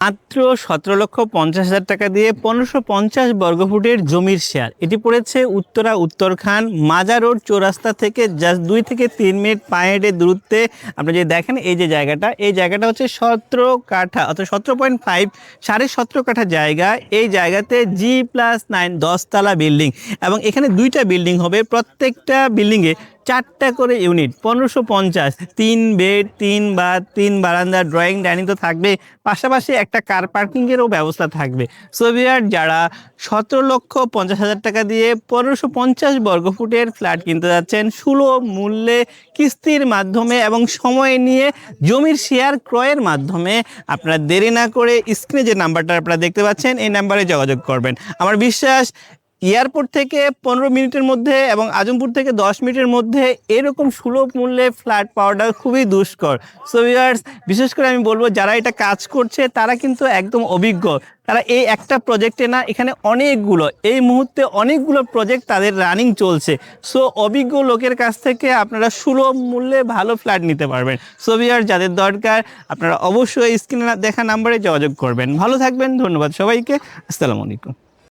মাত্র 17,50,000 টাকা দিয়ে 1550 বর্গফুটের জমির শেয়ার। এটি পড়েছে উত্তরা উত্তরখান মাজা রোড চৌরাস্তা থেকে জাস্ট 2 থেকে 3 মিনিট পায়ে হেঁটে দূরত্বে। আপনি যদি দেখেন এই জায়গাটা হচ্ছে 17 কাঠা অর্থাৎ 17.5 17.5 কাঠা জায়গা। এই জায়গাতে G+9 10 তলা বিল্ডিং এবং এখানে 2টা বিল্ডিং হবে। প্রত্যেকটা বিল্ডিংয়ে 4টা করে ইউনিট, 1550, 3 বেড, 3 বাথ, 3 বারান্দা, ড্রয়িং ডাইনিং তো থাকবে, পাশাপাশি একটা কার পার্কিংয়েরও ব্যবস্থা থাকবে। সো ভিউয়ার, যারা 17,50,000 টাকা দিয়ে 1550 বর্গফুটের ফ্ল্যাট কিনতে যাচ্ছেন সুলভ মূল্যে কিস্তির মাধ্যমে এবং সময় নিয়ে জমির শেয়ার ক্রয়ের মাধ্যমে, আপনারা দেরি না করে স্ক্রিনে যে নাম্বারটা আপনারা দেখতে পাচ্ছেন এই নাম্বারে যোগাযোগ করবেন। আমার বিশ্বাস এয়ারপোর্ট থেকে 15 মিনিটের মধ্যে এবং আজমপুর থেকে 10 মিনিটের মধ্যে এরকম সুলভ মূল্যে ফ্ল্যাট পাওয়াটা খুবই দুষ্কর। সো ভিউয়ার্স, বিশেষ করে আমি বলবো যারা এটা কাজ করছে তারা কিন্তু একদম অভিজ্ঞ। তারা এই একটা প্রজেক্টে না, এখানে অনেকগুলো, এই মুহূর্তে অনেকগুলো প্রজেক্ট তাদের রানিং চলছে। সো অভিজ্ঞ লোকের কাছ থেকে আপনারা সুলভ মূল্যে ভালো ফ্ল্যাট নিতে পারবেন। সো ভিউয়ার্স, যাদের দরকার আপনারা অবশ্যই স্ক্রিনে দেখা নাম্বারে যোগাযোগ করবেন। ভালো থাকবেন, ধন্যবাদ সবাইকে, আসসালামু আলাইকুম।